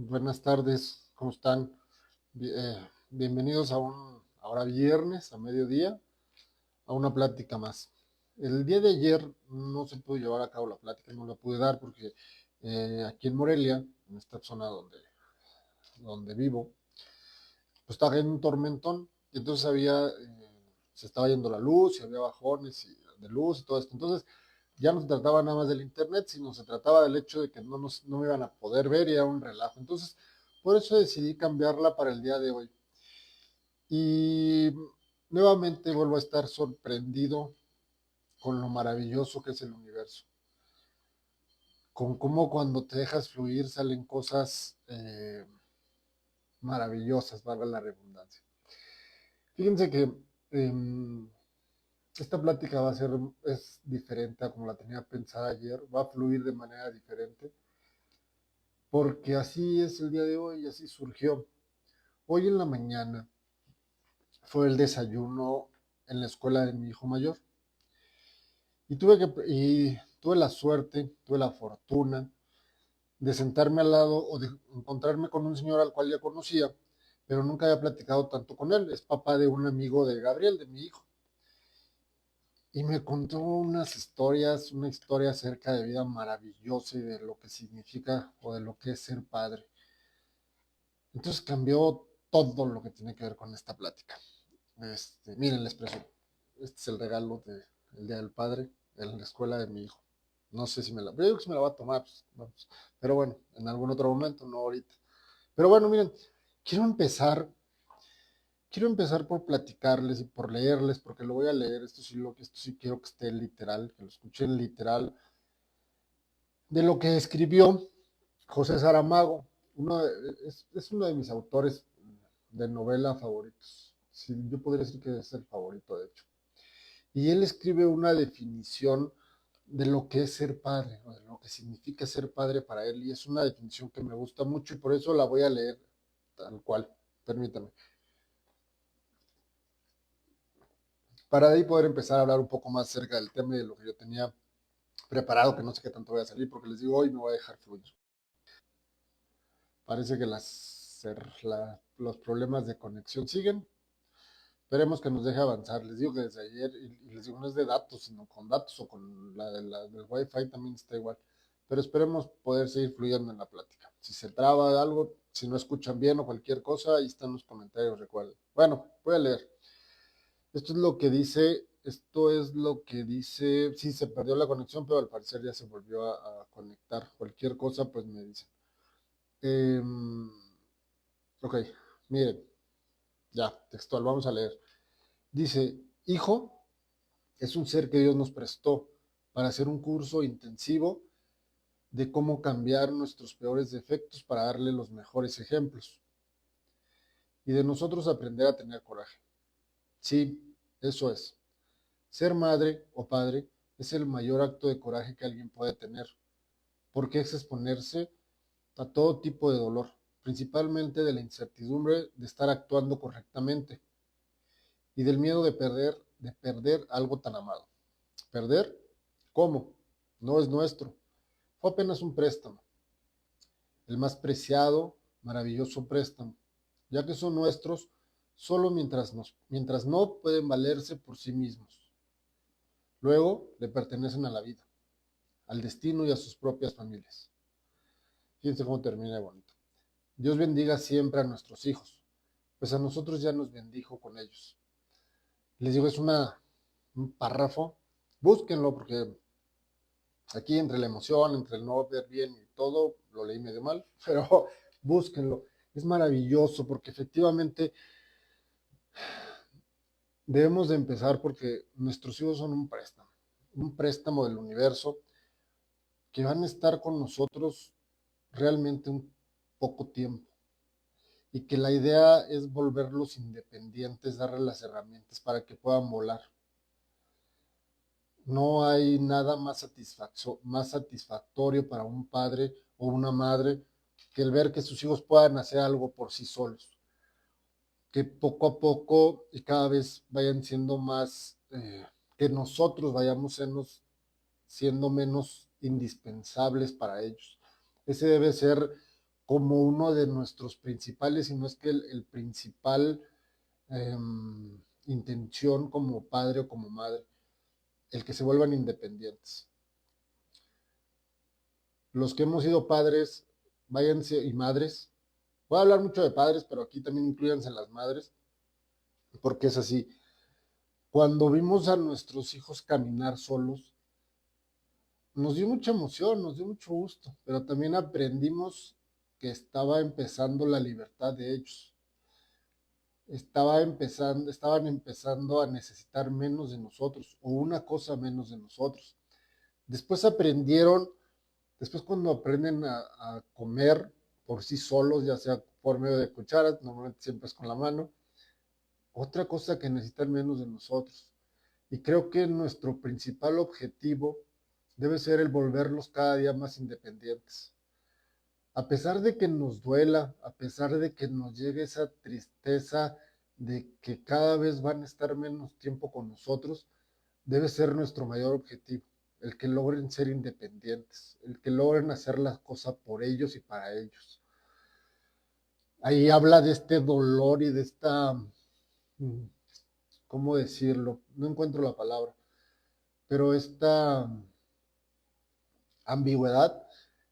Buenas tardes, ¿cómo están? Bienvenidos ahora viernes a mediodía, a una plática más. El día de ayer no se pudo llevar a cabo la plática, no la pude dar porque aquí en Morelia, en esta zona donde vivo, pues estaba en un tormentón y entonces se estaba yendo la luz y había bajones de luz y todo esto. Entonces ya no se trataba nada más del internet, sino se trataba del hecho de que no me iban a poder ver y era un relajo. Entonces, por eso decidí cambiarla para el día de hoy. Y nuevamente vuelvo a estar sorprendido con lo maravilloso que es el universo, con cómo cuando te dejas fluir salen cosas maravillosas, valga la redundancia. Fíjense que eh, esta plática es diferente a como la tenía pensada ayer, va a fluir de manera diferente, porque así es el día de hoy, así surgió. Hoy en la mañana fue el desayuno en la escuela de mi hijo mayor y tuve la suerte, tuve la fortuna de sentarme al lado o de encontrarme con un señor al cual ya conocía, pero nunca había platicado tanto con él. Es papá de un amigo de Gabriel, de mi hijo. Y me contó una historia acerca de vida maravillosa y de lo que significa o de lo que es ser padre. Entonces cambió todo lo que tiene que ver con esta plática. Miren, les presumo. Este es el regalo del Día del Padre en la escuela de mi hijo. No sé si me la... Yo digo que si me la va a tomar, pues, vamos. Pero bueno, en algún otro momento, no ahorita. Pero bueno, miren, quiero empezar, quiero empezar por platicarles y por leerles, porque lo voy a leer, esto sí quiero que esté literal, que lo escuchen literal, de lo que escribió José Saramago. Es uno de mis autores de novela favoritos. Sí, yo podría decir que es el favorito, de hecho. Y él escribe una definición de lo que es ser padre, o de lo que significa ser padre para él, y es una definición que me gusta mucho y por eso la voy a leer tal cual. Permítame. Para ahí poder empezar a hablar un poco más acerca del tema y de lo que yo tenía preparado, que no sé qué tanto voy a salir, porque les digo, hoy me voy a dejar fluir. Parece que los problemas de conexión siguen. Esperemos que nos deje avanzar. Les digo que desde ayer, y les digo, no es de datos, sino con datos o con del Wi-Fi también está igual. Pero esperemos poder seguir fluyendo en la plática. Si se traba algo, si no escuchan bien o cualquier cosa, ahí están los comentarios, recuerden. Bueno, voy a leer. Esto es lo que dice, sí, se perdió la conexión, pero al parecer ya se volvió a conectar. Cualquier cosa, pues me dicen. Eh, ok, miren, ya, textual, vamos a leer. Dice, hijo es un ser que Dios nos prestó para hacer un curso intensivo de cómo cambiar nuestros peores defectos para darle los mejores ejemplos y de nosotros aprender a tener coraje. Sí, eso es. Ser madre o padre es el mayor acto de coraje que alguien puede tener, porque es exponerse a todo tipo de dolor, principalmente de la incertidumbre de estar actuando correctamente y del miedo de perder algo tan amado. ¿Perder? ¿Cómo? No es nuestro. Fue apenas un préstamo, el más preciado, maravilloso préstamo, ya que son nuestros solo mientras no pueden valerse por sí mismos. Luego le pertenecen a la vida, al destino y a sus propias familias. Fíjense cómo termina de bonito. Dios bendiga siempre a nuestros hijos, pues a nosotros ya nos bendijo con ellos. Les digo, un párrafo, búsquenlo porque aquí entre la emoción, entre el no ver bien y todo, lo leí medio mal, pero búsquenlo. Es maravilloso porque efectivamente debemos de empezar porque nuestros hijos son un préstamo del universo que van a estar con nosotros realmente un poco tiempo y que la idea es volverlos independientes, darles las herramientas para que puedan volar. No hay nada más satisfactorio para un padre o una madre que el ver que sus hijos puedan hacer algo por sí solos, que poco a poco y cada vez vayan siendo más, que nosotros siendo menos indispensables para ellos. Ese debe ser como uno de nuestros principales, si no es que el principal intención como padre o como madre, el que se vuelvan independientes. Los que hemos sido padres, váyanse, y madres, voy a hablar mucho de padres, pero aquí también incluyanse las madres, porque es así. Cuando vimos a nuestros hijos caminar solos, nos dio mucha emoción, nos dio mucho gusto, pero también aprendimos que estaba empezando la libertad de ellos. Estaban empezando a necesitar menos de nosotros, o una cosa menos de nosotros. Después aprendieron, después cuando aprenden a comer por sí solos, ya sea por medio de cucharas, normalmente siempre es con la mano, otra cosa que necesitan menos de nosotros. Y creo que nuestro principal objetivo debe ser el volverlos cada día más independientes. A pesar de que nos duela, a pesar de que nos llegue esa tristeza de que cada vez van a estar menos tiempo con nosotros, debe ser nuestro mayor objetivo, el que logren ser independientes, el que logren hacer las cosas por ellos y para ellos. Ahí habla de este dolor y de esta, ¿cómo decirlo? No encuentro la palabra, pero esta ambigüedad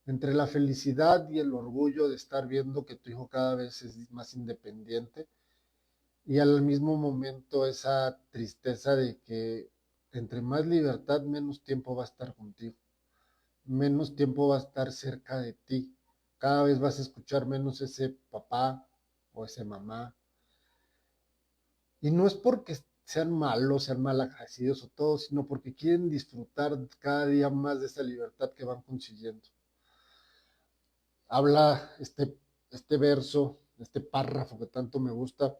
entre la felicidad y el orgullo de estar viendo que tu hijo cada vez es más independiente y al mismo momento esa tristeza de que entre más libertad, menos tiempo va a estar contigo, menos tiempo va a estar cerca de ti. Cada vez vas a escuchar menos ese papá o ese mamá. Y no es porque sean malos, sean malagradecidos o todo, sino porque quieren disfrutar cada día más de esa libertad que van consiguiendo. Habla este verso, este párrafo que tanto me gusta,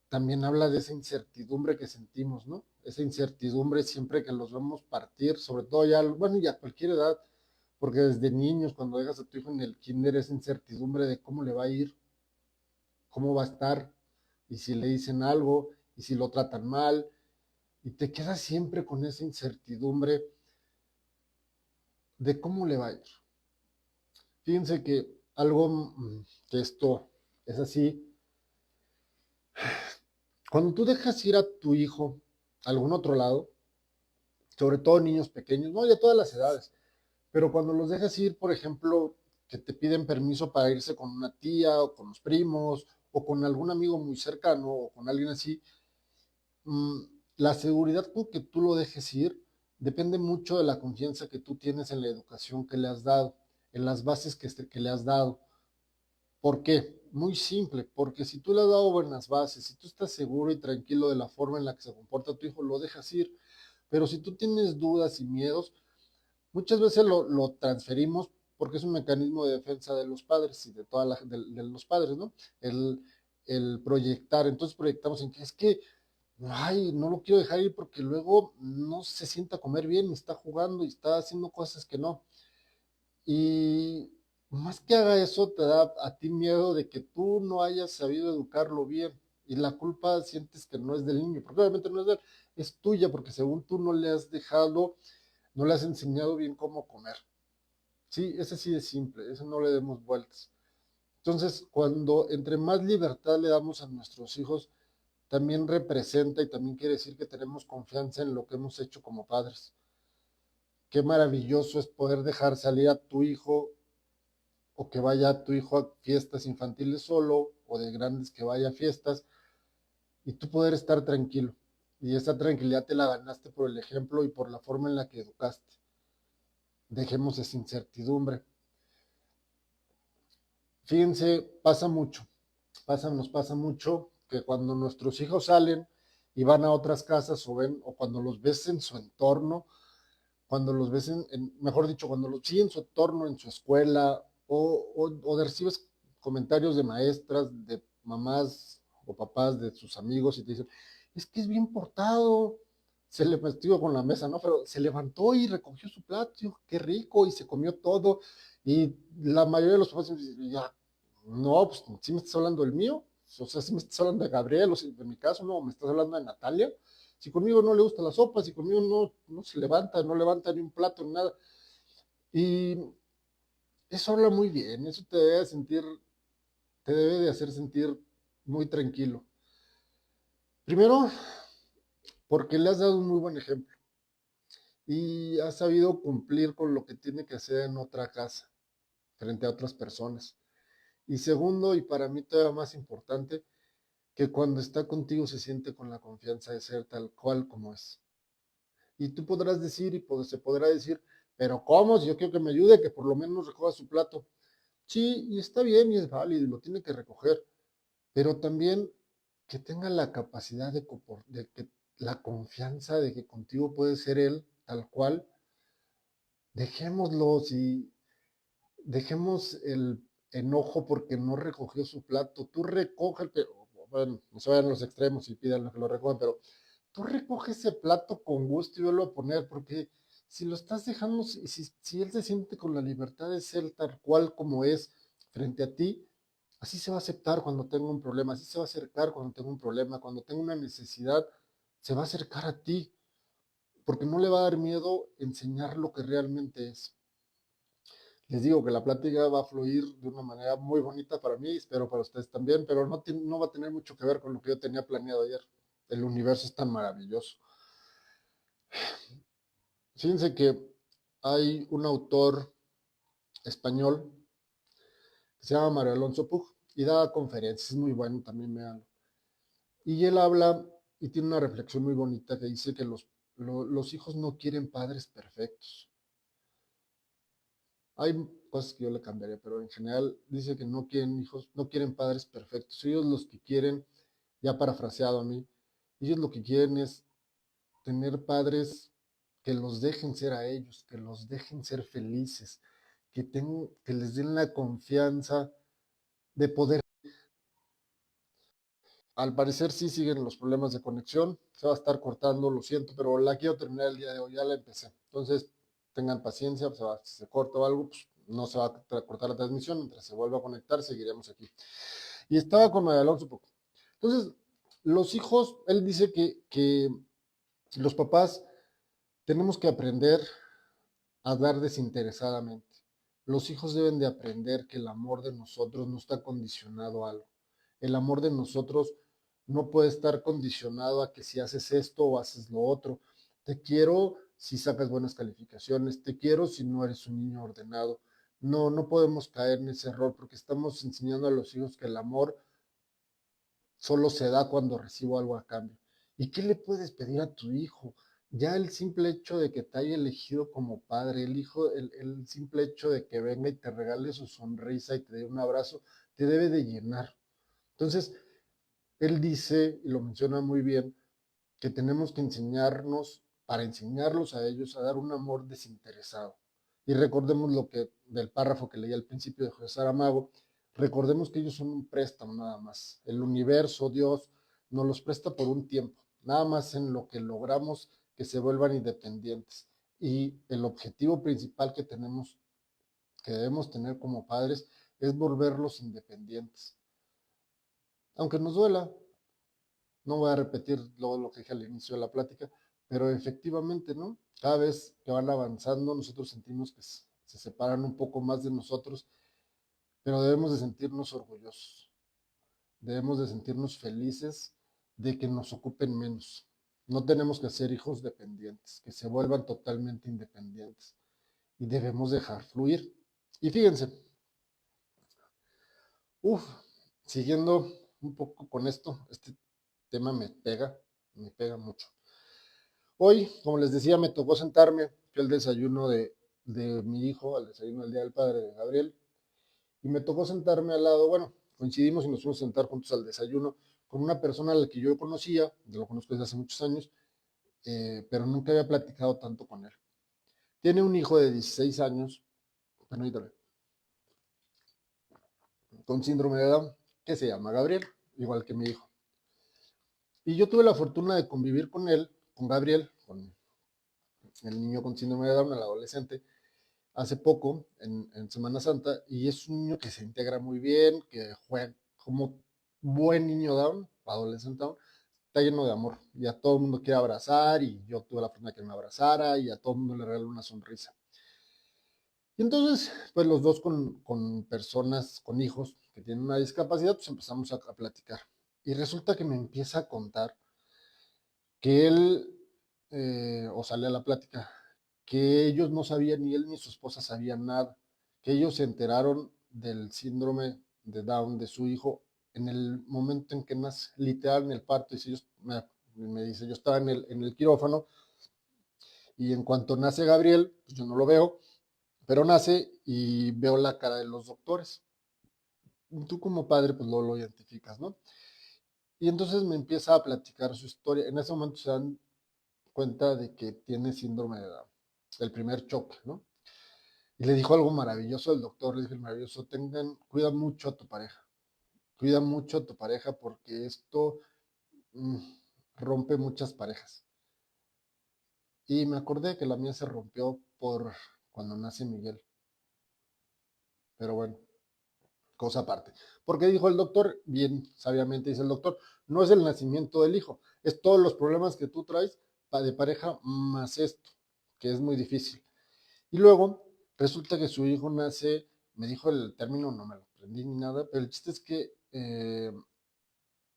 también habla de esa incertidumbre que sentimos, ¿no? Esa incertidumbre siempre que los vemos partir, sobre todo ya, bueno, ya a cualquier edad, porque desde niños, cuando dejas a tu hijo en el kinder, esa incertidumbre de cómo le va a ir, cómo va a estar, y si le dicen algo, y si lo tratan mal, y te quedas siempre con esa incertidumbre de cómo le va a ir. Fíjense que algo, que esto es así, cuando tú dejas ir a tu hijo a algún otro lado, sobre todo niños pequeños, no, ya todas las edades, pero cuando los dejas ir, por ejemplo, que te piden permiso para irse con una tía o con los primos o con algún amigo muy cercano o con alguien así, mmm, la seguridad con que tú lo dejes ir depende mucho de la confianza que tú tienes en la educación que le has dado, en las bases que le has dado. ¿Por qué? Muy simple, porque si tú le has dado buenas bases, si tú estás seguro y tranquilo de la forma en la que se comporta tu hijo, lo dejas ir. Pero si tú tienes dudas y miedos, muchas veces lo transferimos porque es un mecanismo de defensa de los padres y de de los padres, ¿no? El, el proyectar, entonces proyectamos en que es que, ay, no lo quiero dejar ir porque luego no se sienta a comer bien, y está jugando y está haciendo cosas que no. Y más que haga eso, te da a ti miedo de que tú no hayas sabido educarlo bien. Y la culpa sientes que no es del niño, porque obviamente no es de él, es tuya, porque según tú no le has dejado, no le has enseñado bien cómo comer. Sí, ese sí es simple, eso no le demos vueltas. Entonces, cuando entre más libertad le damos a nuestros hijos, también representa y también quiere decir que tenemos confianza en lo que hemos hecho como padres. Qué maravilloso es poder dejar salir a tu hijo o que vaya tu hijo a fiestas infantiles solo o de grandes que vaya a fiestas y tú poder estar tranquilo. Y esa tranquilidad te la ganaste por el ejemplo y por la forma en la que educaste. Dejemos esa incertidumbre. Fíjense, nos pasa mucho que cuando nuestros hijos salen y van a otras casas o ven, o cuando los ves en su entorno, cuando los ves mejor dicho, cuando los sí en su entorno, en su escuela, o recibes comentarios de maestras, de mamás o papás de sus amigos y te dicen, es que es bien portado, se le metió con la mesa, ¿no? Pero se levantó y recogió su plato, qué rico, y se comió todo. Y la mayoría de los papás dicen, ya, no, pues sí me estás hablando del mío, o sea, si me estás hablando de Gabriel, o si, en mi caso, no, me estás hablando de Natalia. Si conmigo no le gusta la sopa, si conmigo no se levanta, no levanta ni un plato ni nada. Y Eso habla muy bien, eso te debe de hacer sentir muy tranquilo. Primero, porque le has dado un muy buen ejemplo y has sabido cumplir con lo que tiene que hacer en otra casa, frente a otras personas. Y segundo, y para mí todavía más importante, que cuando está contigo se siente con la confianza de ser tal cual como es. Y tú podrás decir, se podrá decir, pero ¿cómo? Si yo quiero que me ayude, que por lo menos recoja su plato. Sí, y está bien y es válido y lo tiene que recoger, pero también que tenga la capacidad de que la confianza de que contigo puede ser él tal cual. Dejémoslo, si dejemos el enojo porque no recogió su plato. Tú recoge, pero bueno, no se vayan a los extremos y pidan que lo recojan, pero tú recoge ese plato con gusto y vuelvo a poner, porque si lo estás dejando, si él se siente con la libertad de ser tal cual como es frente a ti, así se va a aceptar cuando tenga un problema, así se va a acercar cuando tenga un problema, cuando tenga una necesidad, se va a acercar a ti, porque no le va a dar miedo enseñar lo que realmente es. Les digo que la plática va a fluir de una manera muy bonita para mí, espero para ustedes también, pero no va a tener mucho que ver con lo que yo tenía planeado ayer. El universo es tan maravilloso. Fíjense que hay un autor español que se llama Mario Alonso Puig y da conferencias, es muy bueno, también me habla. Y él habla y tiene una reflexión muy bonita que dice que los hijos no quieren padres perfectos. Hay cosas que yo le cambiaría, pero en general dice que no quieren hijos, no quieren padres perfectos. Ellos los que quieren, ya parafraseado a mí, ellos lo que quieren es tener padres que los dejen ser a ellos, que los dejen ser felices, que les den la confianza de poder. Al parecer sí siguen los problemas de conexión, se va a estar cortando, lo siento, pero la quiero terminar el día de hoy, ya la empecé. Entonces, tengan paciencia, si se corta o algo, pues no se va a cortar la transmisión, mientras se vuelva a conectar, seguiremos aquí. Y estaba con María Alonso poco. Entonces, los hijos, él dice que los papás tenemos que aprender a dar desinteresadamente. Los hijos deben de aprender que el amor de nosotros no está condicionado a algo. El amor de nosotros no puede estar condicionado a que si haces esto o haces lo otro. Te quiero si sacas buenas calificaciones, te quiero si no eres un niño ordenado. No, no podemos caer en ese error porque estamos enseñando a los hijos que el amor solo se da cuando recibo algo a cambio. ¿Y qué le puedes pedir a tu hijo? Ya el simple hecho de que te haya elegido como padre, el simple hecho de que venga y te regale su sonrisa y te dé un abrazo, te debe de llenar. Entonces, él dice, y lo menciona muy bien, que tenemos que enseñarnos, para enseñarlos a ellos, a dar un amor desinteresado. Y recordemos lo que del párrafo que leí al principio de José Saramago, recordemos que ellos son un préstamo nada más. El universo, Dios, nos los presta por un tiempo, nada más en lo que logramos que se vuelvan independientes. Y el objetivo principal que debemos tener como padres, es volverlos independientes. Aunque nos duela, no voy a repetir lo que dije al inicio de la plática, pero efectivamente, ¿no? Cada vez que van avanzando, nosotros sentimos que se separan un poco más de nosotros, pero debemos de sentirnos orgullosos, debemos de sentirnos felices de que nos ocupen menos. No tenemos que ser hijos dependientes, que se vuelvan totalmente independientes y debemos dejar fluir. Y fíjense, uff, siguiendo un poco con esto, este tema me pega mucho. Hoy, como les decía, me tocó sentarme, fui al desayuno de mi hijo, al desayuno del Día del Padre de Gabriel, y me tocó sentarme al lado, bueno, coincidimos y nos fuimos a sentar juntos al desayuno con una persona a la que yo conocía, lo conozco desde hace muchos años, pero nunca había platicado tanto con él. Tiene un hijo de 16 años, permítame, con síndrome de Down, que se llama Gabriel, igual que mi hijo. Y yo tuve la fortuna de convivir con él, con Gabriel, con el niño con síndrome de Down, el adolescente, hace poco, en Semana Santa, y es un niño que se integra muy bien, que juega como buen niño down, adolescente down, está lleno de amor, y a todo el mundo quiere abrazar, y yo tuve la fortuna de que me abrazara, y a todo el mundo le regaló una sonrisa. Y entonces, pues los dos con personas, con hijos que tienen una discapacidad, pues empezamos a platicar. Y resulta que me empieza a contar que él, o sale a la plática, que ellos no sabían, ni él ni su esposa sabían nada, que ellos se enteraron del síndrome de Down de su hijo en el momento en que nace, literal en el parto. Dice, me dice, yo estaba en el quirófano y en cuanto nace Gabriel, pues yo no lo veo, pero nace y veo la cara de los doctores. Tú como padre, pues lo identificas, ¿no? Y entonces me empieza a platicar su historia. En ese momento se dan cuenta de que tiene síndrome de Down, el primer choque, ¿no? Y le dijo algo maravilloso el doctor, le dijo el maravilloso, cuida mucho a tu pareja, cuida mucho a tu pareja porque esto mm, rompe muchas parejas. Y me acordé que la mía se rompió por cuando nace Miguel, pero bueno, cosa aparte. Porque dijo el doctor, bien sabiamente dice el doctor, no es el nacimiento del hijo, es todos los problemas que tú traes de pareja más esto, que es muy difícil. Y luego resulta que su hijo nace, me dijo el término, no me lo aprendí ni nada, pero el chiste es que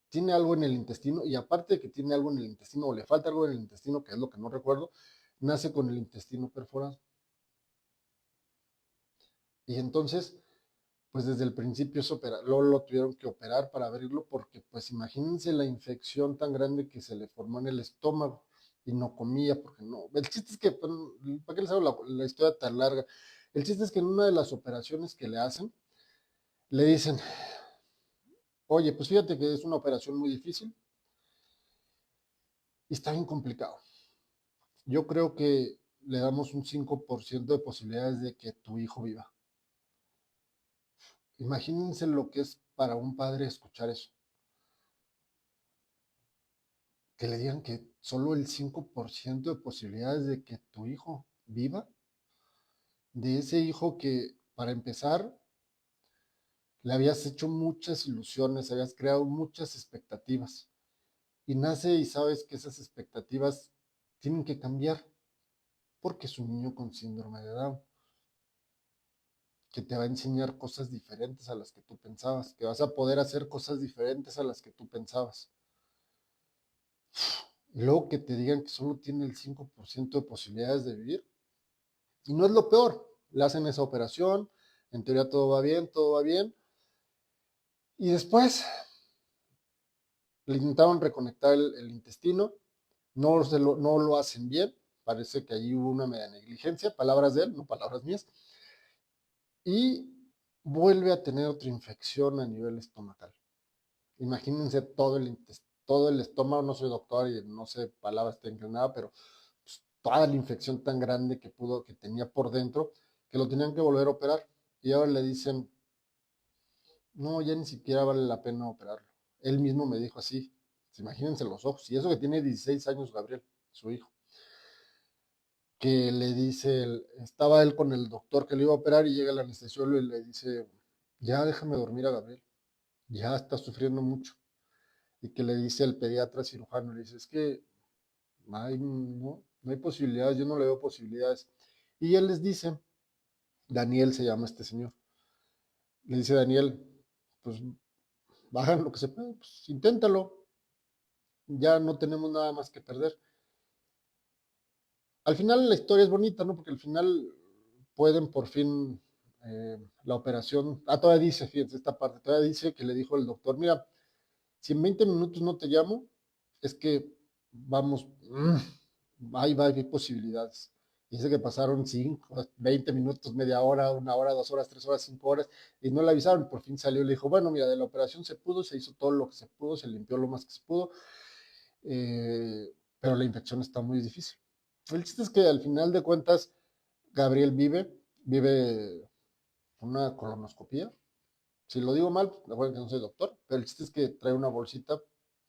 tiene algo en el intestino y aparte de que tiene algo en el intestino o le falta algo en el intestino, que es lo que no recuerdo, nace con el intestino perforado. Y entonces, pues desde el principio luego lo tuvieron que operar para abrirlo porque pues imagínense la infección tan grande que se le formó en el estómago y no comía porque no. El chiste es que, bueno, ¿para qué les hago la historia tan larga? El chiste es que en una de las operaciones que le hacen, le dicen, oye, pues fíjate que es una operación muy difícil y está bien complicado. Yo creo que le damos un 5% de posibilidades de que tu hijo viva. Imagínense lo que es para un padre escuchar eso. Que le digan que solo el 5% de posibilidades de que tu hijo viva, de ese hijo que, para empezar, le habías hecho muchas ilusiones, habías creado muchas expectativas, y nace y sabes que esas expectativas tienen que cambiar, porque es un niño con síndrome de Down, que te va a enseñar cosas diferentes a las que tú pensabas, que vas a poder hacer cosas diferentes a las que tú pensabas. Y luego que te digan que solo tiene el 5% de posibilidades de vivir. Y no es lo peor, le hacen esa operación, en teoría todo va bien. Y después le intentaron reconectar el intestino, no lo hacen bien, parece que ahí hubo una media negligencia, palabras de él, no palabras mías, y vuelve a tener otra infección a nivel estomacal. Imagínense todo el estómago, no soy doctor y no sé palabras técnicas, nada, pero pues, toda la infección tan grande que tenía por dentro, que lo tenían que volver a operar. Y ahora le dicen, no, ya ni siquiera vale la pena operarlo. Él mismo me dijo así, imagínense los ojos, y eso que tiene 16 años Gabriel, su hijo, que le dice, estaba él con el doctor que le iba a operar y llega el anestesiólogo y le dice, ya déjame dormir a Gabriel, ya está sufriendo mucho. Y que le dice el pediatra cirujano, le dice, es que no hay posibilidades, yo no le veo posibilidades. Y él les dice, Daniel se llama este señor, le dice Daniel, pues bajan lo que se puede, pues inténtalo, ya no tenemos nada más que perder. Al final la historia es bonita, ¿no? Porque al final pueden por fin la operación. Ah, todavía dice, fíjense, esta parte, todavía dice que le dijo el doctor, mira, si en 20 minutos no te llamo, es que vamos, hay posibilidades. Dice que pasaron 5, 20 minutos, media hora, una hora, 2 horas, 3 horas, 5 horas, y no le avisaron. Por fin salió y le dijo, bueno, mira, de la operación se pudo, se hizo todo lo que se pudo, se limpió lo más que se pudo, pero la infección está muy difícil. El chiste es que al final de cuentas, Gabriel vive una colonoscopía. Si lo digo mal, recuerden que no soy doctor, pero el chiste es que trae una bolsita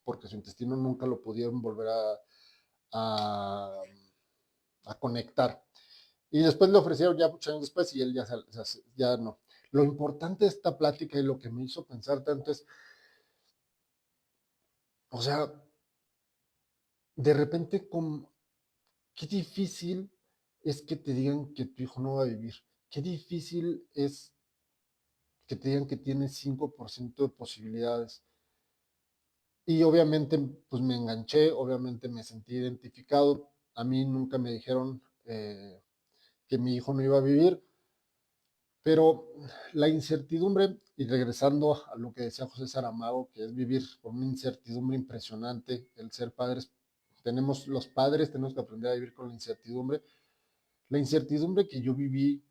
porque su intestino nunca lo pudieron volver a, a conectar. Y después le ofrecieron ya muchos años después y él ya no. Lo importante de esta plática y lo que me hizo pensar tanto es, o sea, de repente, qué difícil es que te digan que tu hijo no va a vivir. qué difícil es que te digan que tienes 5% de posibilidades. Y obviamente, pues me enganché, obviamente me sentí identificado. A mí nunca me dijeron que mi hijo no iba a vivir, pero la incertidumbre, y regresando a lo que decía José Saramago, que es vivir con una incertidumbre impresionante, el ser padres, los padres tenemos que aprender a vivir con la incertidumbre que yo viví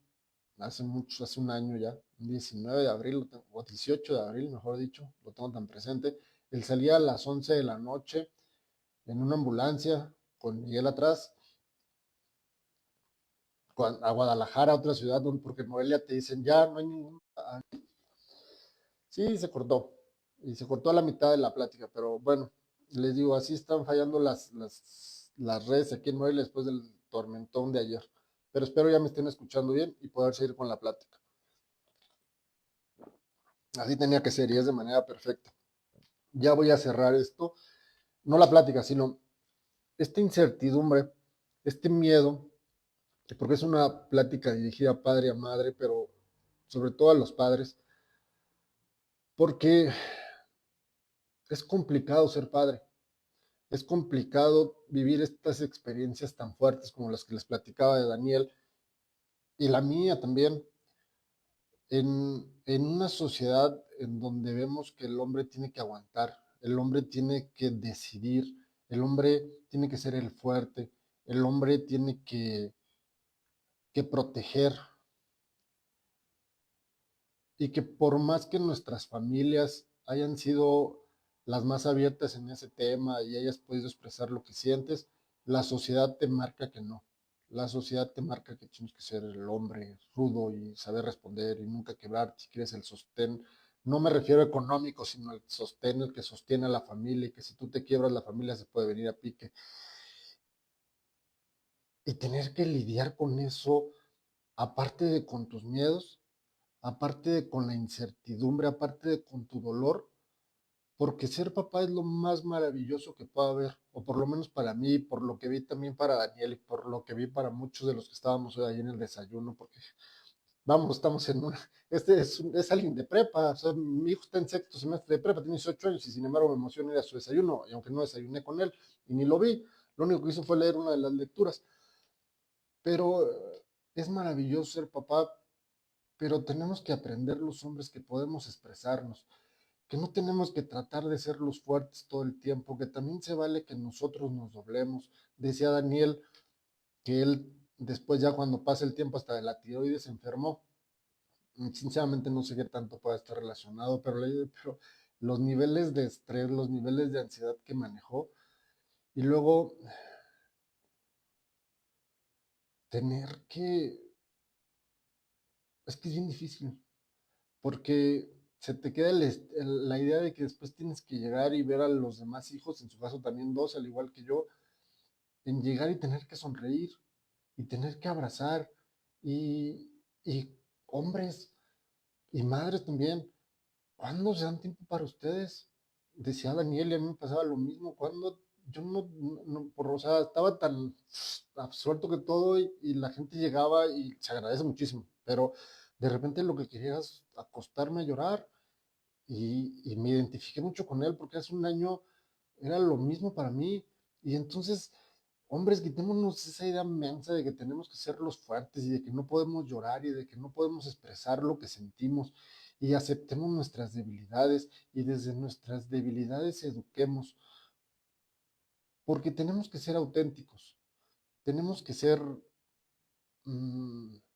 hace un año ya, 19 de abril, o 18 de abril, mejor dicho, lo tengo tan presente. Él salía a las 11 de la noche en una ambulancia con Miguel atrás, a Guadalajara, a otra ciudad, porque en Morelia te dicen ya no hay ningún. Sí, se cortó. Y se cortó a la mitad de la plática, pero bueno, les digo, así están fallando las redes aquí en Morelia después del tormentón de ayer. Pero espero ya me estén escuchando bien y poder seguir con la plática. Así tenía que ser y es de manera perfecta. Ya voy a cerrar esto, no la plática, sino esta incertidumbre, este miedo, porque es una plática dirigida a padre y a madre, pero sobre todo a los padres, porque es complicado ser padre, es complicado vivir estas experiencias tan fuertes como las que les platicaba de Daniel y la mía también, en una sociedad en donde vemos que el hombre tiene que aguantar, el hombre tiene que decidir, el hombre tiene que ser el fuerte, el hombre tiene que proteger, y que por más que nuestras familias hayan sido las más abiertas en ese tema y hayas podido expresar lo que sientes, la sociedad te marca que no. La sociedad te marca que tienes que ser el hombre rudo y saber responder y nunca quebrar si quieres el sostén. No me refiero a económico, sino el sostén, el que sostiene a la familia y que si tú te quiebras la familia se puede venir a pique. Y tener que lidiar con eso, aparte de con tus miedos, aparte de con la incertidumbre, aparte de con tu dolor, porque ser papá es lo más maravilloso que pueda haber, o por lo menos para mí, por lo que vi también para Daniel y por lo que vi para muchos de los que estábamos hoy ahí en el desayuno, porque vamos, estamos en una, es alguien de prepa, o sea, mi hijo está en sexto semestre de prepa, tiene 18 años y sin embargo me emociona ir a su desayuno, y aunque no desayuné con él y ni lo vi, lo único que hizo fue leer una de las lecturas, pero es maravilloso ser papá, pero tenemos que aprender los hombres que podemos expresarnos, que no tenemos que tratar de ser los fuertes todo el tiempo, que también se vale que nosotros nos doblemos. Decía Daniel que él después ya cuando pasa el tiempo hasta de la tiroides se enfermó. Sinceramente no sé qué tanto puede estar relacionado, pero los niveles de estrés, los niveles de ansiedad que manejó y luego tener que, es que es bien difícil, porque se te queda la idea de que después tienes que llegar y ver a los demás hijos, en su caso también dos, al igual que yo, en llegar y tener que sonreír y tener que abrazar y hombres y madres también, ¿cuándo se dan tiempo para ustedes? Decía Daniel y a mí me pasaba lo mismo, cuando yo o sea, estaba tan absuelto que todo y la gente llegaba y se agradece muchísimo, pero de repente lo que quería es acostarme a llorar y me identifiqué mucho con él porque hace un año era lo mismo para mí. Y entonces, hombres, quitémonos esa idea mensa de que tenemos que ser los fuertes y de que no podemos llorar y de que no podemos expresar lo que sentimos y aceptemos nuestras debilidades y desde nuestras debilidades eduquemos, porque tenemos que ser auténticos, tenemos que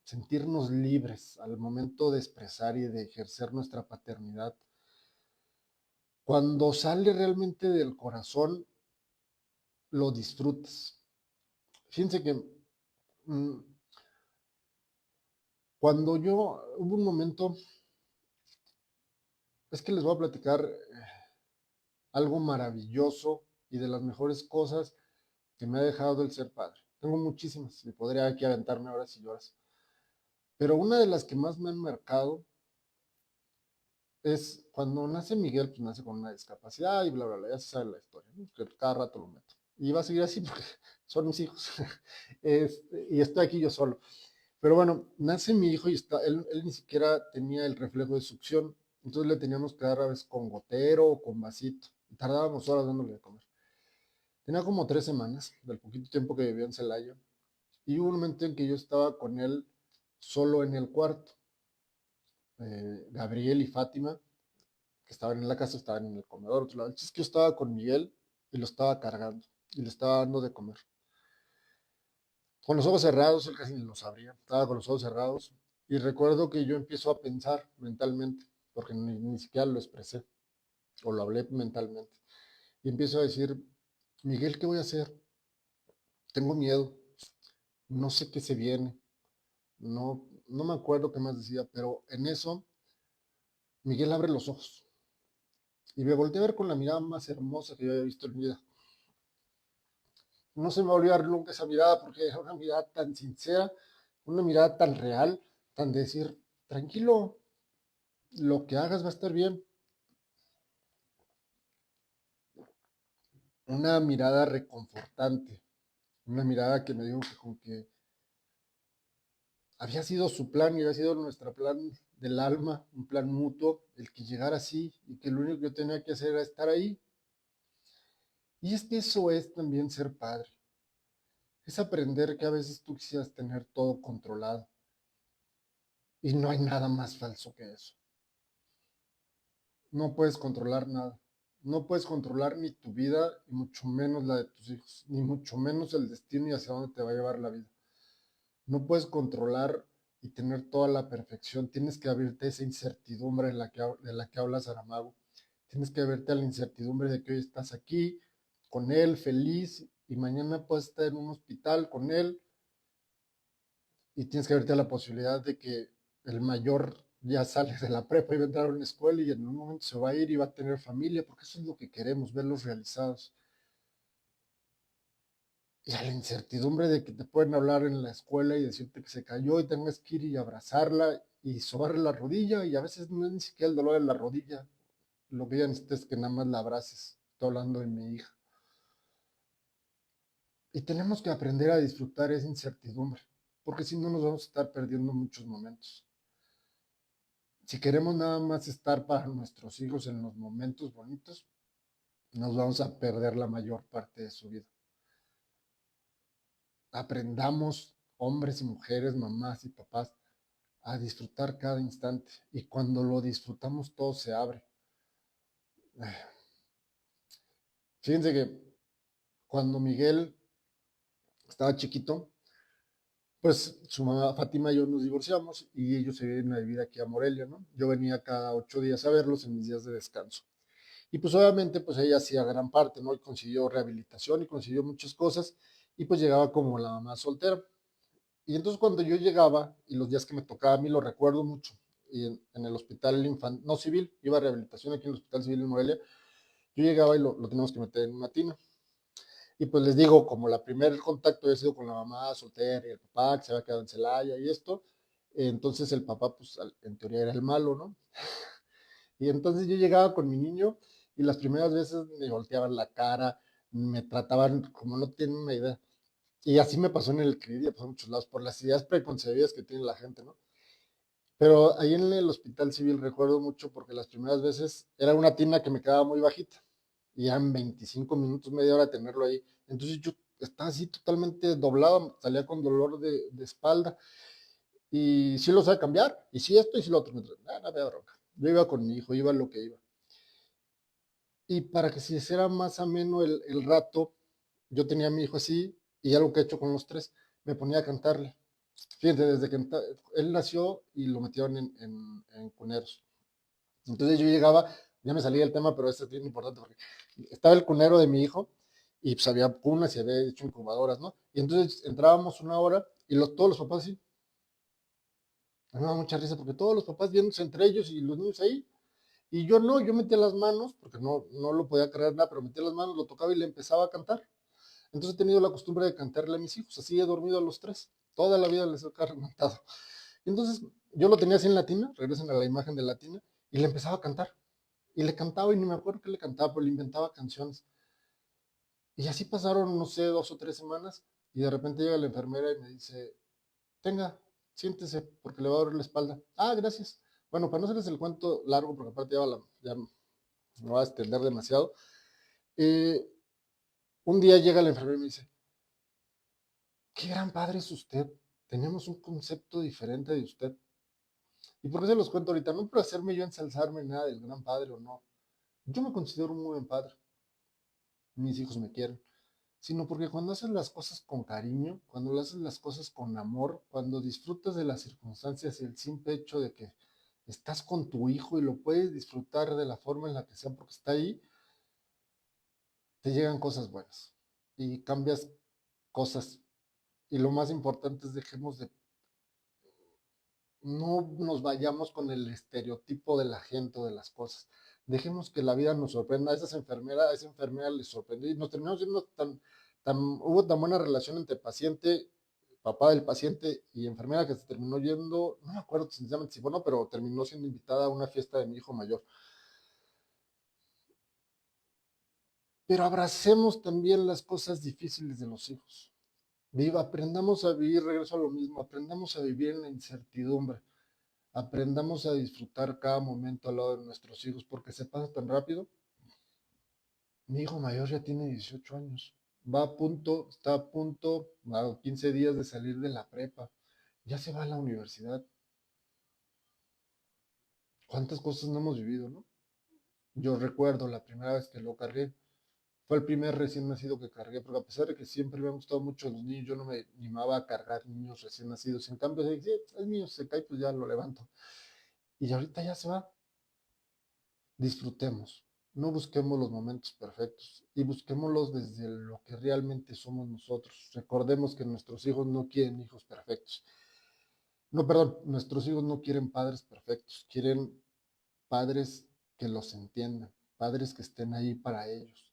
sentirnos libres al momento de expresar y de ejercer nuestra paternidad. Cuando sale realmente del corazón, lo disfrutas. Fíjense que mm, cuando hubo un momento, es que les voy a platicar algo maravilloso y de las mejores cosas que me ha dejado el ser padre. Tengo muchísimas y podría aquí aventarme horas y horas. Pero una de las que más me han marcado es cuando nace Miguel, pues nace con una discapacidad y bla, bla, bla, ya se sabe la historia, ¿no? Que cada rato lo meto. Y va a seguir así porque son mis hijos. Y estoy aquí yo solo. Pero bueno, nace mi hijo y él ni siquiera tenía el reflejo de succión. Entonces le teníamos que dar a veces con gotero o con vasito. Y tardábamos horas dándole de comer. Tenía como 3 semanas, del poquito tiempo que vivía en Celaya. Y hubo un momento en que yo estaba con él solo en el cuarto. Gabriel y Fátima, que estaban en la casa, estaban en el comedor, otro lado. El chiste es que yo estaba con Miguel y lo estaba cargando y le estaba dando de comer. Con los ojos cerrados, él casi ni los abría, estaba con los ojos cerrados. Y recuerdo que yo empiezo a pensar mentalmente, porque ni siquiera lo expresé o lo hablé mentalmente. Y empiezo a decir, Miguel, ¿qué voy a hacer? Tengo miedo, no sé qué se viene, no me acuerdo qué más decía, pero en eso Miguel abre los ojos y me volteé a ver con la mirada más hermosa que yo había visto en mi vida. No se me va a olvidar nunca esa mirada porque era una mirada tan sincera, una mirada tan real, tan de decir, tranquilo, lo que hagas va a estar bien. Una mirada reconfortante, una mirada que me dijo que como que había sido su plan y había sido nuestro plan del alma, un plan mutuo, el que llegara así y que lo único que yo tenía que hacer era estar ahí. Y es que eso es también ser padre, es aprender que a veces tú quisieras tener todo controlado y no hay nada más falso que eso. No puedes controlar nada. No puedes controlar ni tu vida, y mucho menos la de tus hijos, ni mucho menos el destino y hacia dónde te va a llevar la vida. No puedes controlar y tener toda la perfección. Tienes que abrirte a esa incertidumbre de la que habla Saramago. Tienes que abrirte a la incertidumbre de que hoy estás aquí con él, feliz, y mañana puedes estar en un hospital con él, y tienes que abrirte a la posibilidad de que el mayor ya sale de la prepa y va a entrar a una escuela y en un momento se va a ir y va a tener familia, porque eso es lo que queremos, verlos realizados. Y a la incertidumbre de que te pueden hablar en la escuela y decirte que se cayó y tengas que ir y abrazarla y sobarle la rodilla, y a veces no es ni siquiera el dolor de la rodilla, lo que ella necesita es que nada más la abraces. Estoy hablando de mi hija. Y tenemos que aprender a disfrutar esa incertidumbre, porque si no nos vamos a estar perdiendo muchos momentos. Si queremos nada más estar para nuestros hijos en los momentos bonitos, nos vamos a perder la mayor parte de su vida. Aprendamos, hombres y mujeres, mamás y papás, a disfrutar cada instante. Y cuando lo disfrutamos, todo se abre. Fíjense que cuando Miguel estaba chiquito, pues su mamá Fátima y yo nos divorciamos y ellos se vienen a vivir aquí a Morelia, ¿no? Yo venía cada 8 días a verlos en mis días de descanso. Y pues obviamente pues ella hacía gran parte, ¿no? Y consiguió rehabilitación y consiguió muchas cosas y pues llegaba como la mamá soltera. Y entonces cuando yo llegaba y los días que me tocaba a mí lo recuerdo mucho, y en el hospital infantil, no civil, iba a rehabilitación aquí en el hospital civil en Morelia, yo llegaba y lo teníamos que meter en una tina. Y pues les digo, como la primer contacto había sido con la mamá soltera y el papá que se había quedado en Celaya y esto, entonces el papá pues en teoría era el malo, ¿no? Y entonces yo llegaba con mi niño y las primeras veces me volteaban la cara, me trataban como no tienen una idea. Y así me pasó en el CRID y pasó en muchos lados, por las ideas preconcebidas que tiene la gente, ¿no? Pero ahí en el hospital civil recuerdo mucho porque las primeras veces era una tina que me quedaba muy bajita y eran 25 minutos, media hora de tenerlo ahí. Entonces yo estaba así totalmente doblado, salía con dolor de espalda y sí lo sabía cambiar, y sí esto y sí lo otro. No había bronca. Yo iba con mi hijo, iba lo que iba. Y para que se hiciera más ameno el rato, yo tenía a mi hijo así y algo que he hecho con los tres, me ponía a cantarle. Fíjense, desde que él nació y lo metieron en cuneros. Entonces yo llegaba, ya me salía el tema, pero esto es bien importante porque estaba el cunero de mi hijo y pues había cunas y había hecho incubadoras, ¿no? Y entonces entrábamos una hora y todos los papás así. Me daba mucha risa porque todos los papás viéndose entre ellos y los niños ahí. Y yo no, yo metía las manos, porque no lo podía creer nada, pero metía las manos, lo tocaba y le empezaba a cantar. Entonces he tenido la costumbre de cantarle a mis hijos, así he dormido a los tres. Toda la vida les he cantado. Entonces yo lo tenía así en latina, regresen a la imagen de latina, y le empezaba a cantar. Y le cantaba y ni me acuerdo qué le cantaba, pero le inventaba canciones. Y así pasaron, no sé, 2 o 3 semanas, y de repente llega la enfermera y me dice, tenga. siéntese, porque le va a doler la espalda. Ah, gracias. Bueno, para no hacerles el cuento largo, porque aparte ya me va a extender demasiado, eh, un día llega la enfermera y me dice, qué gran padre es usted. Teníamos un concepto diferente de usted. ¿Y por qué se los cuento ahorita? No por hacerme yo ensalzarme nada del gran padre o no. Yo me considero un muy buen padre. Mis hijos me quieren. Sino porque cuando haces las cosas con cariño, cuando haces las cosas con amor, cuando disfrutas de las circunstancias y el simple hecho de que estás con tu hijo y lo puedes disfrutar de la forma en la que sea porque está ahí, te llegan cosas buenas y cambias cosas. Y lo más importante es dejemos de, no nos vayamos con el estereotipo de la gente o de las cosas. Dejemos que la vida nos sorprenda. A esa enfermera le sorprendió y nos terminamos siendo hubo tan buena relación entre paciente, papá del paciente y enfermera que se terminó yendo, no me acuerdo sinceramente si fue no, pero terminó siendo invitada a una fiesta de mi hijo mayor. Pero abracemos también las cosas difíciles de los hijos. Viva, aprendamos a vivir, regreso a lo mismo, aprendamos a vivir en la incertidumbre. Aprendamos a disfrutar cada momento al lado de nuestros hijos porque se pasa tan rápido. Mi hijo mayor ya tiene 18 años. Está a punto, a 15 días de salir de la prepa. Ya se va a la universidad. ¿Cuántas cosas no hemos vivido, no? Yo recuerdo la primera vez que lo cargué. Fue el primer recién nacido que cargué, porque a pesar de que siempre me han gustado mucho los niños, yo no me animaba a cargar niños recién nacidos. En cambio, si es mío, se cae, pues ya lo levanto. Y ahorita ya se va. Disfrutemos, no busquemos los momentos perfectos y busquémoslos desde lo que realmente somos nosotros. Recordemos que nuestros hijos no quieren hijos perfectos. No, perdón, nuestros hijos no quieren padres perfectos, quieren padres que los entiendan, padres que estén ahí para ellos,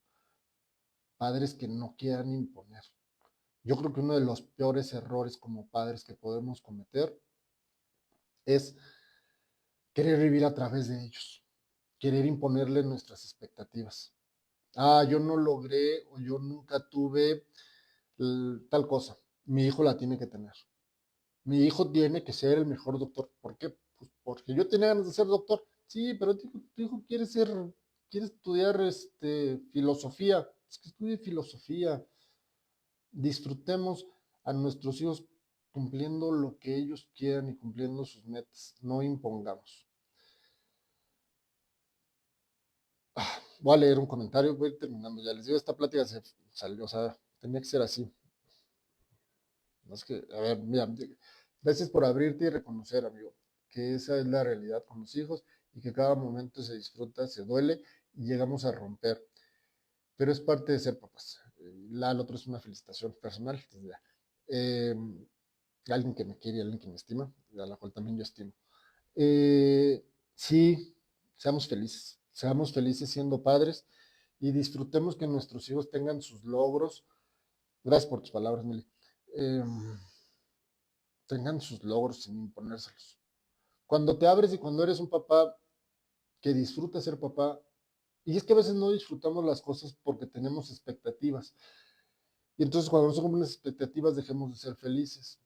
padres que no quieran imponer. Yo creo que uno de los peores errores como padres que podemos cometer es querer vivir a través de ellos, querer imponerle nuestras expectativas. Ah, yo no logré o yo nunca tuve tal cosa. Mi hijo la tiene que tener. Mi hijo tiene que ser el mejor doctor. ¿Por qué? Pues porque yo tenía ganas de ser doctor. Sí, pero tu hijo quiere estudiar filosofía. Es que estudie filosofía. Disfrutemos a nuestros hijos cumpliendo lo que ellos quieran y cumpliendo sus metas. No impongamos. Voy a leer un comentario, voy a ir terminando. Ya les digo, esta plática se salió, o sea, tenía que ser así. No es que, a ver, mira, gracias por abrirte y reconocer, amigo, que esa es la realidad con los hijos y que cada momento se disfruta, se duele y llegamos a romper. Pero es parte de ser papás. Lo otro es una felicitación personal, eh, alguien que me quiere y alguien que me estima, a la cual también yo estimo. Sí, seamos felices siendo padres y disfrutemos que nuestros hijos tengan sus logros. Gracias por tus palabras, Mili. Eh, tengan sus logros sin imponérselos. Cuando te abres y cuando eres un papá que disfruta ser papá, y es que a veces no disfrutamos las cosas porque tenemos expectativas. Y entonces cuando no son unas expectativas dejemos de ser felices.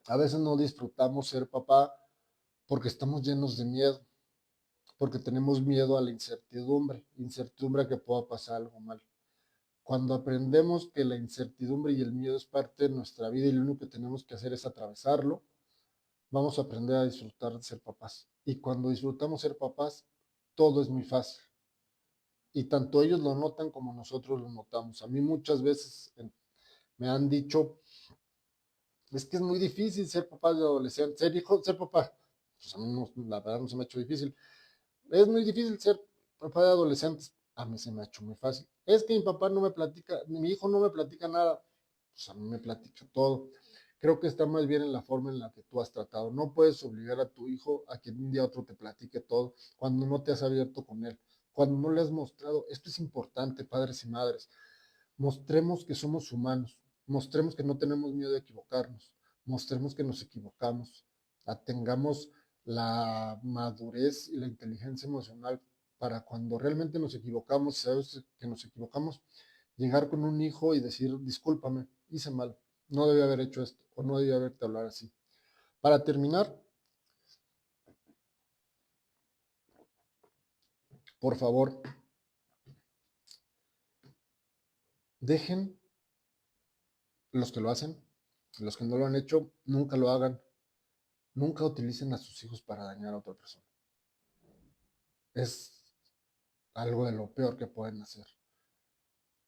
A veces no disfrutamos ser papá porque estamos llenos de miedo, porque tenemos miedo a la incertidumbre a que pueda pasar algo mal. Cuando aprendemos que la incertidumbre y el miedo es parte de nuestra vida y lo único que tenemos que hacer es atravesarlo, vamos a aprender a disfrutar de ser papás. Y cuando disfrutamos ser papás, todo es muy fácil. Y tanto ellos lo notan como nosotros lo notamos. A mí muchas veces me han dicho, es que es muy difícil ser papá de adolescente, ser hijo, ser papá. Pues a mí no, la verdad no se me ha hecho difícil. Es muy difícil ser papá de adolescentes. A mí se me ha hecho muy fácil. Es que mi papá no me platica, mi hijo no me platica nada. Pues a mí me platica todo. Creo que está más bien en la forma en la que tú has tratado. No puedes obligar a tu hijo a que de un día a otro te platique todo cuando no te has abierto con él, cuando no le has mostrado. Esto es importante, padres y madres. Mostremos que somos humanos, mostremos que no tenemos miedo de equivocarnos, mostremos que nos equivocamos, tengamos la madurez y la inteligencia emocional para cuando realmente nos equivocamos, sabes que nos equivocamos, llegar con un hijo y decir, discúlpame, hice mal, no debí haber hecho esto o no debí haberte hablar así. Para terminar, por favor, dejen los que lo hacen, los que no lo han hecho, nunca lo hagan. Nunca utilicen a sus hijos para dañar a otra persona. Es algo de lo peor que pueden hacer.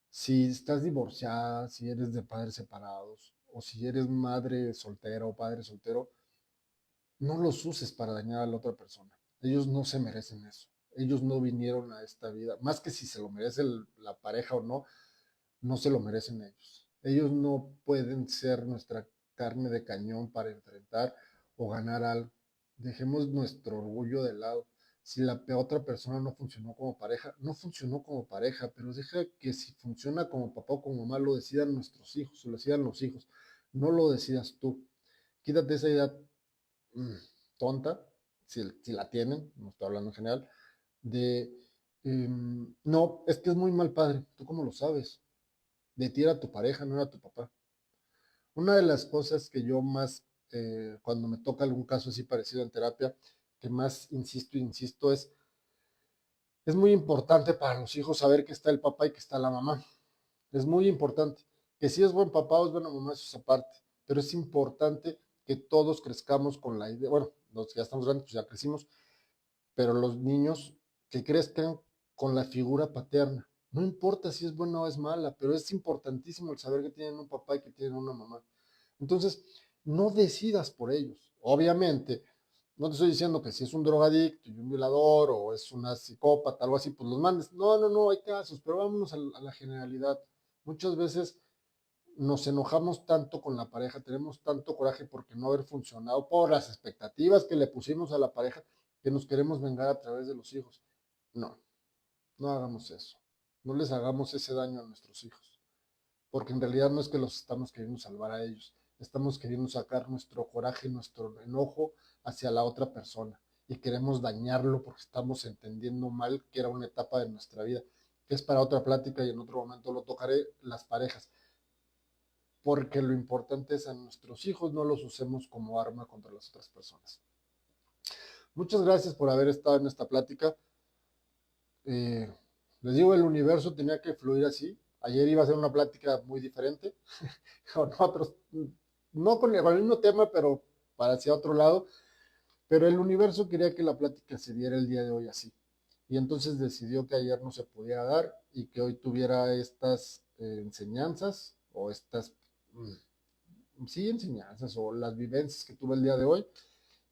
Si estás divorciada, si eres de padres separados, o si eres madre soltera o padre soltero, no los uses para dañar a la otra persona. Ellos no se merecen eso. Ellos no vinieron a esta vida. Más que si se lo merece la pareja o no, no se lo merecen ellos. Ellos no pueden ser nuestra carne de cañón para enfrentar o ganar algo. Dejemos nuestro orgullo de lado. Si la otra persona no funcionó como pareja, no funcionó como pareja, pero deja que si funciona como papá o como mamá, lo decidan nuestros hijos, o lo decidan los hijos. No lo decidas tú. Quítate esa idea mm, tonta, si la tienen, no estoy hablando en general, de no, es que es muy mal padre. ¿Tú cómo lo sabes? De ti era tu pareja, no era tu papá. Una de las cosas que yo más, cuando me toca algún caso así parecido en terapia, que más insisto, insisto, es muy importante para los hijos saber que está el papá y que está la mamá. Es muy importante. Que si es buen papá o es buena mamá, eso es aparte. Pero es importante que todos crezcamos con la idea, bueno, los que ya estamos grandes, pues ya crecimos, pero los niños que crezcan con la figura paterna. No importa si es buena o es mala, pero es importantísimo el saber que tienen un papá y que tienen una mamá. Entonces, no decidas por ellos. Obviamente, no te estoy diciendo que si es un drogadicto y un violador o es una psicópata, algo así, pues los mandes. No, no, no, hay casos, pero vámonos a la generalidad. Muchas veces nos enojamos tanto con la pareja, tenemos tanto coraje porque no haber funcionado, por las expectativas que le pusimos a la pareja, que nos queremos vengar a través de los hijos. No, no hagamos eso. No les hagamos ese daño a nuestros hijos, porque en realidad no es que los estamos queriendo salvar a ellos, estamos queriendo sacar nuestro coraje, nuestro enojo hacia la otra persona y queremos dañarlo porque estamos entendiendo mal que era una etapa de nuestra vida, que es para otra plática y en otro momento lo tocaré, las parejas, porque lo importante es a nuestros hijos no los usemos como arma contra las otras personas. Muchas gracias por haber estado en esta plática. Eh, Les digo, el universo tenía que fluir así. Ayer iba a ser una plática muy diferente, con otros, no con el mismo tema, pero para hacia otro lado. Pero el universo quería que la plática se diera el día de hoy así. Y entonces decidió que ayer no se pudiera dar y que hoy tuviera estas enseñanzas o estas sí, enseñanzas o las vivencias que tuve el día de hoy.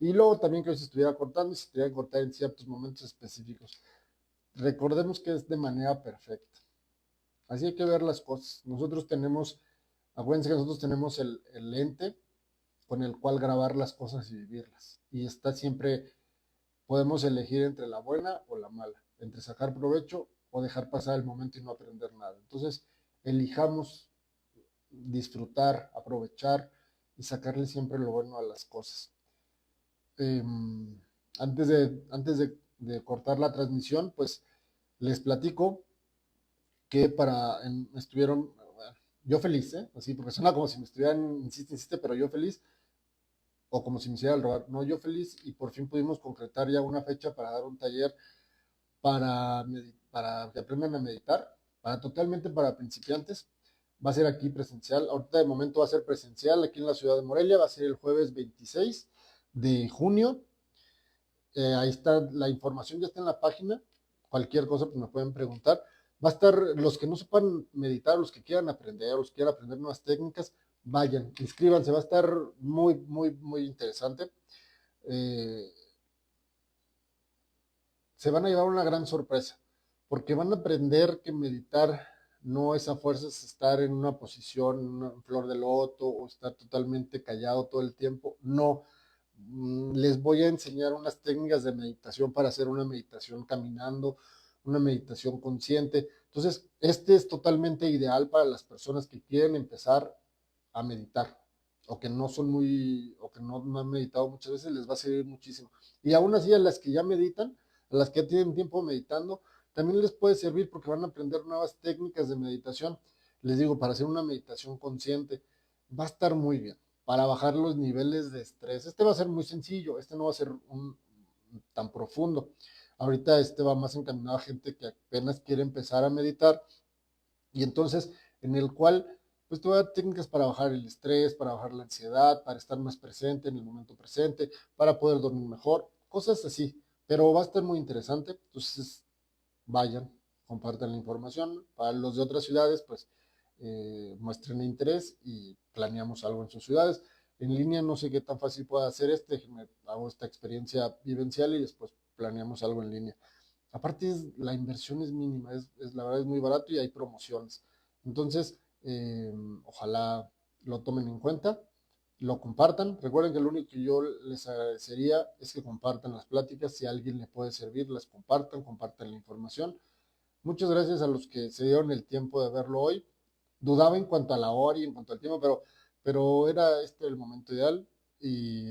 Y luego también que hoy se estuviera cortando y se estuviera cortar en ciertos momentos específicos. Recordemos que es de manera perfecta. Así hay que ver las cosas. Nosotros tenemos, acuérdense que nosotros tenemos el lente con el cual grabar las cosas y vivirlas. Y está siempre, podemos elegir entre la buena o la mala, entre sacar provecho o dejar pasar el momento y no aprender nada. Entonces, elijamos disfrutar, aprovechar y sacarle siempre lo bueno a las cosas. Eh, antes de cortar la transmisión, pues les platico que estuvieron, yo feliz, ¿eh? Así, porque suena como si me estuvieran, insiste, insiste, pero yo feliz, o como si me hiciera el rogar, no, yo feliz, y por fin pudimos concretar ya una fecha para dar un taller para que aprendan a meditar, totalmente para principiantes. Va a ser aquí presencial. Ahorita de momento va a ser presencial aquí en la ciudad de Morelia. Va a ser el jueves 26 de junio. Ahí está la información, ya está en la página. Cualquier cosa pues me pueden preguntar. Va a estar los que no sepan meditar, los que quieran aprender, los que quieran aprender nuevas técnicas, vayan, inscríbanse. Va a estar muy, muy, muy interesante. Eh, Se van a llevar una gran sorpresa, porque van a aprender que meditar no es a fuerzas estar en una posición, en una flor de loto o estar totalmente callado todo el tiempo. No, les voy a enseñar unas técnicas de meditación para hacer una meditación caminando, una meditación consciente. Entonces, este es totalmente ideal para las personas que quieren empezar a meditar o que no son muy, o que no han meditado muchas veces, les va a servir muchísimo. Y aún así a las que ya meditan, a las que tienen tiempo meditando, también les puede servir porque van a aprender nuevas técnicas de meditación. Les digo, para hacer una meditación consciente, va a estar muy bien. para bajar los niveles de estrés. Este va a ser muy sencillo, este no va a ser tan profundo. Ahorita este va más encaminado a gente que apenas quiere empezar a meditar y entonces en el cual pues te voy a dar técnicas para bajar el estrés, para bajar la ansiedad, para estar más presente en el momento presente, para poder dormir mejor, cosas así. Pero va a estar muy interesante, entonces vayan, compartan la información. Para los de otras ciudades, pues muestren interés y planeamos algo en sus ciudades. En línea no sé qué tan fácil pueda hacer hago esta experiencia vivencial y después planeamos algo en línea. Aparte, la inversión es mínima, la verdad es muy barato y hay promociones. Entonces, ojalá lo tomen en cuenta, lo compartan. Recuerden que lo único que yo les agradecería es que compartan las pláticas. Si a alguien le puede servir, las compartan, compartan la información. Muchas gracias a los que se dieron el tiempo de verlo hoy. Dudaba en cuanto a la hora y en cuanto al tiempo, pero era este el momento ideal. Y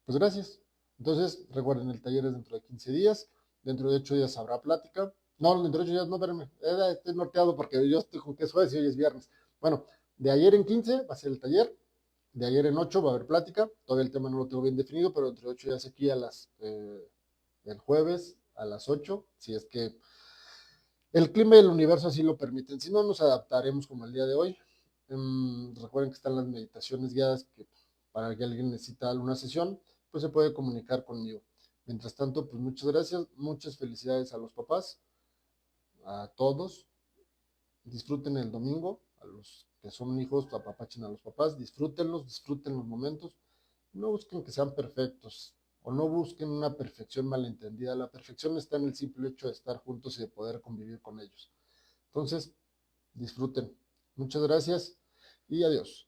pues gracias. Entonces, recuerden, el taller es dentro de 15 días. Dentro de 8 días habrá plática. No, dentro de 8 días, no, espérame. Estoy norteado porque yo estoy con que es jueves y hoy es viernes. Bueno, de ayer en 15 va a ser el taller. De ayer en 8 va a haber plática. Todavía el tema no lo tengo bien definido, pero dentro de 8 días aquí el jueves a las 8, si es que el clima y el universo así lo permiten. Si no, nos adaptaremos como el día de hoy. Recuerden que están las meditaciones guiadas que para que alguien necesita alguna sesión, pues se puede comunicar conmigo. Mientras tanto, pues muchas gracias, muchas felicidades a los papás, a todos. Disfruten el domingo, a los que son hijos, apapachen a los papás, disfrútenlos, disfruten los momentos. No busquen que sean perfectos o no busquen una perfección malentendida. La perfección está en el simple hecho de estar juntos y de poder convivir con ellos. Entonces, disfruten. Muchas gracias y adiós.